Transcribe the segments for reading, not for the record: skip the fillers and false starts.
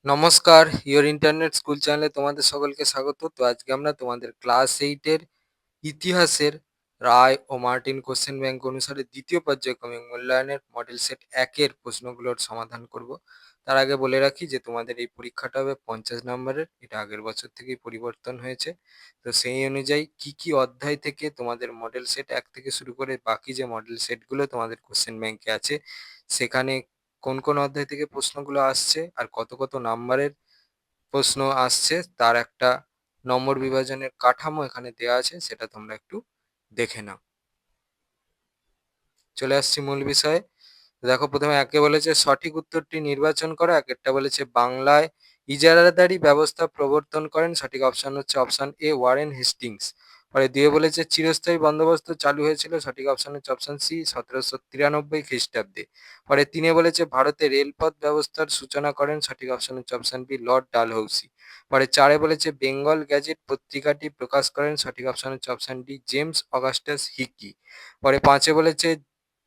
নমস্কার, your internet school চ্যানেলে তোমাদের সকলকে স্বাগত। তো আজকে আমরা তোমাদের ক্লাস 8 এর ইতিহাসের রায় ও মার্টিন কোশ্চেন ব্যাংক অনুসারে দ্বিতীয় পর্যায়ক্রমিক মূল্যায়নের মডেল সেট 1 এর প্রশ্নগুলোর সমাধান করব। তার আগে বলে রাখি যে তোমাদের এই পরীক্ষাটা হবে 50 নম্বরের। এটা আগের বছর থেকেই পরিবর্তন হয়েছে। তো সেই অনুযায়ী কি কি অধ্যায় থেকে তোমাদের মডেল সেট 1 থেকে শুরু করে বাকি যে মডেল সেটগুলো তোমাদের কোশ্চেন ব্যাংকে আছে, সেখানে কোন কোন অধ্যায় থেকে প্রশ্নগুলো আসছে আর কত কত নাম্বারের প্রশ্ন আসছে তার একটা নম্বর বিভাজনের কাঠামো এখানে দেওয়া আছে, সেটা তোমরা একটু দেখে নাও। চলে আসছি মূল বিষয়ে। দেখো, প্রথমে একে বলেছে সঠিক উত্তরটি নির্বাচন করো। একেরটা বলেছে বাংলায় ইজারাদারি ব্যবস্থা প্রবর্তন করেন। সঠিক অপশন হচ্ছে অপশন এ, ওয়ারেন হেস্টিংস। পরে দুয়ে বলেছে চিরস্থায়ী বন্দোবস্ত চালু হয়েছিল। সঠিক অপশন হচ্ছে অপশন সি, 1793 খ্রিস্টাব্দে। পরে তিনে বলেছে ভারতে রেলপথ ব্যবস্থার সূচনা করেন। সঠিক অপশন হচ্ছে অপশন বি, লর্ড ডালহৌসি। পরে চারে বলেছে বেঙ্গল গ্যাজেট পত্রিকাটি প্রকাশ করেন। সঠিক অপশন হচ্ছে option D, James Augustus Hicky. পরে পাঁচে বলেছে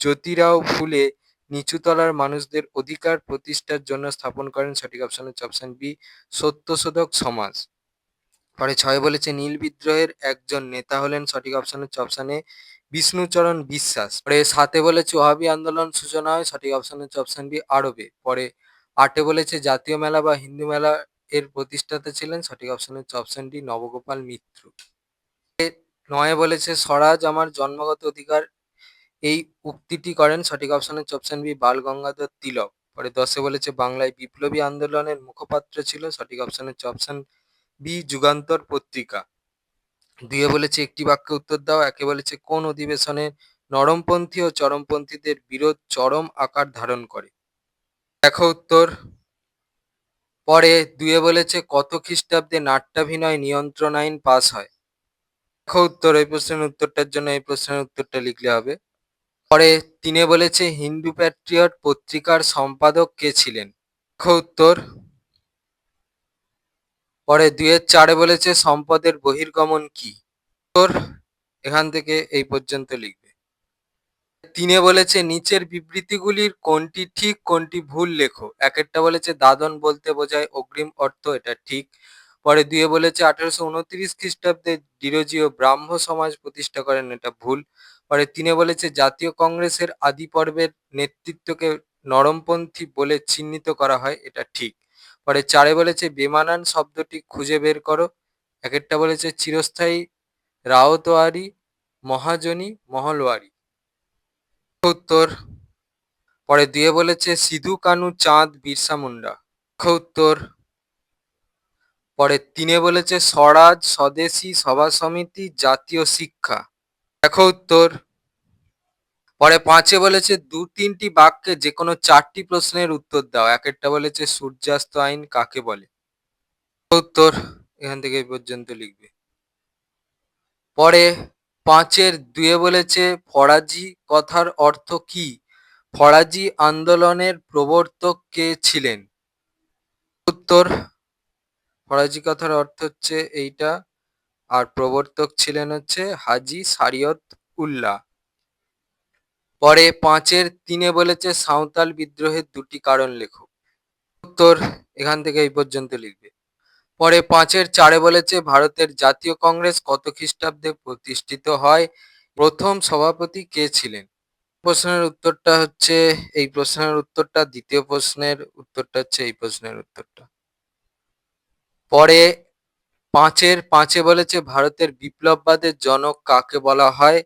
জ্যোতিরাও ফুলে নিচুতলার মানুষদের অধিকার প্রতিষ্ঠার জন্য স্থাপন করেন। সঠিক অপশন হচ্ছে অপশন বি, সত্যশোধক সমাজ। পরে ছয় বলেছে নীল বিদ্রোহের একজন নেতা হলেন। সঠিক অপশন হচ্ছে অপশন এ, বিষ্ণুচরণ বিশ্বাস। পরে সাতে বলেছে ওহাবি আন্দোলন সূচনা হয়। সঠিক অপশন হচ্ছে অপশন বি, আরবে। পরে আটে বলেছে জাতীয় মেলা বা হিন্দু মেলা এর প্রতিষ্ঠাতা ছিলেন। সঠিক অপশন হচ্ছে অপশন ডি, নবগোপাল মিত্র। নয়ে বলেছে স্বরাজ আমার জন্মগত অধিকার এই উক্তিটি করেন। সঠিক অপশন হচ্ছে অপশন বি, বাল গঙ্গাধর তিলক। পরে দশে বলেছে বাংলায় বিপ্লবী আন্দোলনের মুখপাত্র ছিল। সঠিক অপশন হচ্ছে অপশন বি, যুগান্তর পত্রিকা। দুয়ে বলেছে একটি বাক্যে উত্তর দাও। একে বলেছে কোন অধিবেশনে নরমপন্থী ও চরমপন্থীদের বিরোধ চরম আকার ধারণ করে। দেখো উত্তর। পরে দুয়ে বলেছে কত খ্রিস্টাব্দে নাট্যাভিনয় নিয়ন্ত্রণ আইন পাস হয়। দেখো উত্তর। এই প্রশ্নের উত্তরটার জন্য এই প্রশ্নের উত্তরটা লিখলে হবে। পরে তিনে বলেছে হিন্দু প্যাট্রিয়ট পত্রিকার সম্পাদক কে ছিলেন। দেখো উত্তর। পরে দুয়ের চারে বলেছে সম্পদের বহির্গমন কি। উত্তর এখান থেকে এই পর্যন্ত লিখবে। তিনে বলেছে নিচের বিবৃতিগুলির কোনটি ঠিক কোনটি ভুল লেখো। একেরটা বলেছে দাদন বলতে বোঝায় অগ্রিম অর্থ, এটা ঠিক। পরে দুয়ে বলেছে 1829 খ্রিস্টাব্দে ডিরোজিও ব্রাহ্ম সমাজ প্রতিষ্ঠা করেন, এটা ভুল। পরে তিনে বলেছে জাতীয় কংগ্রেসের আদি পর্বের নেতৃত্বকে নরমপন্থী বলে চিহ্নিত করা হয়, এটা ঠিক। পরে চারে বলেছে বেমানান শব্দটি খুঁজে বের করো। একেরটা বলেছে চিরস্থায়ী রাওতোয়ারি, মহাজনী, মহলওয়ারি। উত্তর। পরে দুয়ে বলেছে সিধু কানু চাঁদ বিরসা মুন্ডা। উত্তর। পরে তিনে বলেছে স্বরাজ, স্বদেশী, সভা সমিতি, জাতীয় শিক্ষা। দেখো উত্তর। পরে পাঁচে বলেছে দু তিনটি বাক্যে যে কোনো চারটি প্রশ্নের উত্তর দাও। একেরটা বলেছে সূর্যাস্ত আইন কাকে বলে। উত্তর এখান থেকে এই পর্যন্ত লিখবে। পরে পাঁচের দুয়ে বলেছে ফরাজি কথার অর্থ কি। ফরাজি আন্দোলনের প্রবর্তক কে ছিলেন। উত্তর। ফরাজি কথার অর্থ হচ্ছে এইটা, আর প্রবর্তক ছিলেন হচ্ছে হাজি সারিয়ত উল্লাহ। পরে পাঁচের তিনে বলেছে সাঁওতাল বিদ্রোহের দুটি কারণ লেখো। উত্তর এখান থেকে এই পর্যন্ত লিখবে। পরে পাঁচের চারে বলেছে ভারতের জাতীয় কংগ্রেস কত খ্রিস্টাব্দে প্রতিষ্ঠিত হয়, প্রথম সভাপতি কে ছিলেন। প্রশ্নের উত্তরটা হচ্ছে এই প্রশ্নের উত্তরটা, দ্বিতীয় প্রশ্নের উত্তরটা হচ্ছে এই প্রশ্নের উত্তরটা। পরে পাঁচের পাঁচে বলেছে ভারতের বিপ্লববাদের জনক কাকে বলা হয়।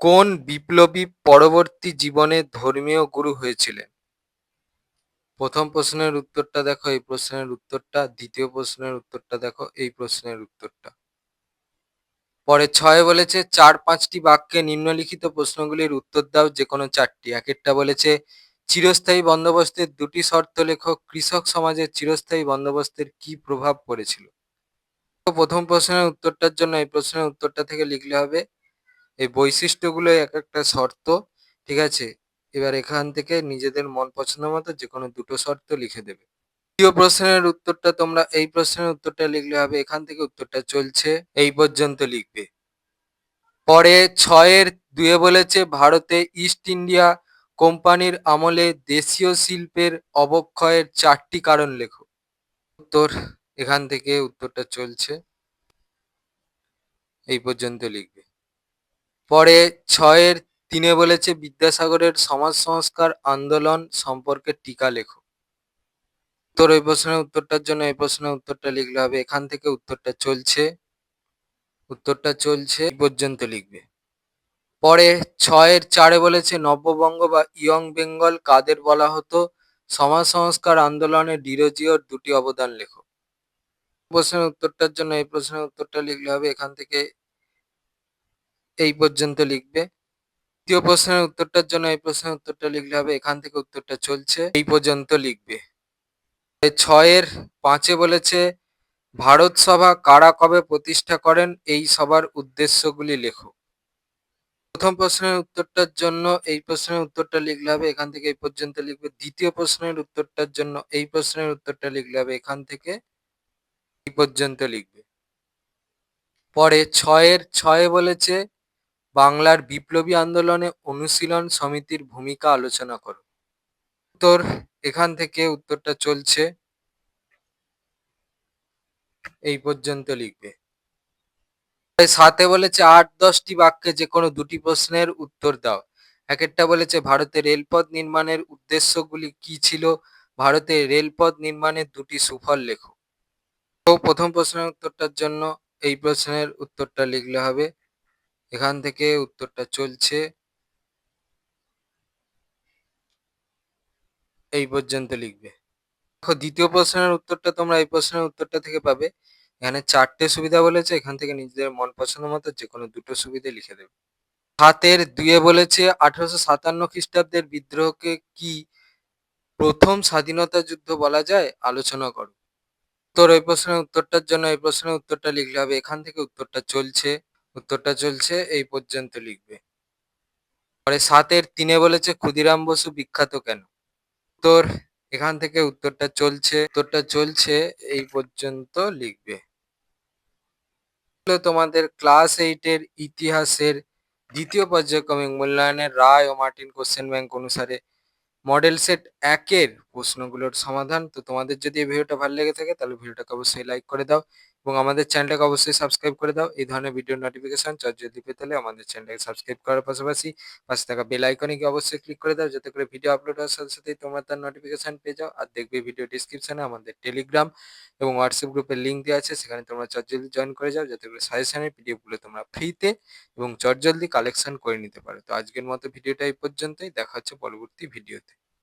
কোন বিপ্লবী পরবর্তী জীবনে ধর্মীয় গুরু হয়েছিলেন। প্রথম প্রশ্নের উত্তরটা দেখো, এই প্রশ্নের উত্তরটা। দ্বিতীয় প্রশ্নের উত্তরটা দেখো, এই প্রশ্নের উত্তরটা। পরে ছয় বলেছে চার পাঁচটি বাক্যে নিম্নলিখিত প্রশ্নগুলির উত্তর দাও, যে কোনো চারটি। একেরটা বলেছে চিরস্থায়ী বন্দোবস্তের দুটি শর্ত লেখো। কৃষক সমাজের চিরস্থায়ী বন্দোবস্তের কি প্রভাব পড়েছিল। প্রথম প্রশ্নের উত্তরটার জন্য এই প্রশ্নের উত্তরটা থেকে লিখলে হবে এই বৈশিষ্ট্যগুলো এক একটা শর্ত, ঠিক আছে। এবার এখান থেকে নিজেদের মন পছন্দ মতো যে কোনো দুটো শর্ত লিখে দেবে। দ্বিতীয় প্রশ্নের উত্তরটা তোমরা এই প্রশ্নের উত্তরটা লিখলে হবে, এখান থেকে উত্তরটা চলছে এই পর্যন্ত লিখবে। পরে ছয়ের দুয়ে বলেছে ভারতে ইস্ট ইন্ডিয়া কোম্পানির আমলে দেশীয় শিল্পের অবক্ষয়ের 4টি কারণ লেখো। উত্তর, এখান থেকে উত্তরটা চলছে, এই পর্যন্ত লিখবে। পরে 6-এর 3-এ বলেছে বিদ্যাসাগরের সমাজ সংস্কার আন্দোলন সম্পর্কে টিকা লেখো। উত্তর, এই প্রশ্নের উত্তরটার জন্য এই প্রশ্নের উত্তরটা লিখলে হবে, এখান থেকে উত্তরটা চলছে, এই পর্যন্ত লিখবে। পরে 6-এর 4-এ বলেছে নব্যবঙ্গ বা ইয়ং বেঙ্গল কাদের বলা হতো? সমাজ সংস্কার আন্দোলনে ডিরোজিওর 2টি অবদান লেখো। প্রশ্নের উত্তরটার জন্য এই প্রশ্নের উত্তরটা লিখলে হবে, এখান থেকে এই পর্যন্ত লিখবে। দ্বিতীয় প্রশ্নের উত্তরটার জন্য এই প্রশ্নের উত্তরটা লিখলে হবে, এখান থেকে উত্তরটা চলছে, এই পর্যন্ত লিখবে। 6-এর 5-এ বলেছে ভারত সভা কারা কবে প্রতিষ্ঠা করেন? এই সভার উদ্দেশ্যগুলি লেখো। প্রথম প্রশ্নের উত্তরটার জন্য এই প্রশ্নের উত্তরটা লিখলে হবে, এখান থেকে এই পর্যন্ত লিখবে। দ্বিতীয় প্রশ্নের উত্তরটার জন্য এই প্রশ্নের উত্তরটা লিখলে হবে, এখান থেকে এই পর্যন্ত লিখবে। পরে 6-এর 6-এ বলেছে বাংলার বিপ্লবী আন্দোলনে অনুশীলন সমিতির ভূমিকা আলোচনা করো। উত্তর, এখান থেকে উত্তরটা চলছে, এই পর্যন্ত লিখবে। 7-এ বলেছে 8-10টি বাক্যে যে কোনো 2টি প্রশ্নের উত্তর দাও। একটা বলেছে ভারতে রেলপথ নির্মাণের উদ্দেশ্যগুলি কি ছিল? ভারতে রেলপথ নির্মাণের 2টি সুফল লেখো। তো প্রথম প্রশ্নের উত্তরটার জন্য এই প্রশ্নের উত্তরটা লিখলে হবে, এখান থেকে উত্তরটা চলছে, এই পর্যন্ত লিখবে। দেখো, দ্বিতীয় প্রশ্নের উত্তরটা তোমরা এই প্রশ্নের উত্তরটা থেকে পাবে। এখানে 4টে সুবিধা বলেছে, এখান থেকে নিজেদের মন পছন্দ মতো যে কোনো 2টো সুবিধা লিখে দেবে। 7-এর 2-এ বলেছে 1857 খ্রিস্টাব্দের বিদ্রোহকে কি প্রথম স্বাধীনতা যুদ্ধ বলা যায়? আলোচনা করো। তোর এই প্রশ্নের উত্তরটার জন্য এই প্রশ্নের উত্তরটা লিখলে হবে, এখান থেকে উত্তরটা চলছে, এই পর্যন্ত লিখবে। পরে 7-এর 3-এ বলেছে ক্ষুদিরাম বসু বিখ্যাত কেন? উত্তর, এখান থেকে উত্তরটা চলছে, এই পর্যন্ত লিখবে। তোমাদের ক্লাস 8-এর ইতিহাসের দ্বিতীয় পর্যায়ক্রমিক মূল্যায়নের রায় ও মার্টিন কোশ্চেন ব্যাংক অনুসারে মডেল সেট 1-এর প্রশ্নগুলোর সমাধান। তো তোমাদের যদি এই ভিডিওটা ভালো লেগে থাকে তাহলে ভিডিওটাকে অবশ্যই লাইক করে দাও এবং আমাদের চ্যানেলটাকে অবশ্যই সাবস্ক্রাইব করে দাও। এই ধরনের ভিডিও নোটিফিকেশন জলদি পেতে হলে আমাদের চ্যানেলটাকে সাবস্ক্রাইব করার পাশাপাশি পাশে থাকা বেল আইকনে গিয়ে অবশ্যই ক্লিক করে দাও, যাতে করে ভিডিও আপলোড হওয়ার সাথে সাথেই তোমরা তার নোটিফিকেশন পেয়ে যাও। আর দেখবে ভিডিও ডিসক্রিপশনে আমাদের টেলিগ্রাম এবং হোয়াটসঅ্যাপ গ্রুপের লিঙ্ক দেওয়া আছে, সেখানে তোমরা জলদি জয়েন করে যাও, যাতে করে সাজেশনের পিডিএফগুলো তোমরা ফ্রিতে এবং জলদি কালেকশন করে নিতে পারো। তো আজকের মতো ভিডিওটা এই পর্যন্তই, দেখা হচ্ছে পরবর্তী ভিডিওতে।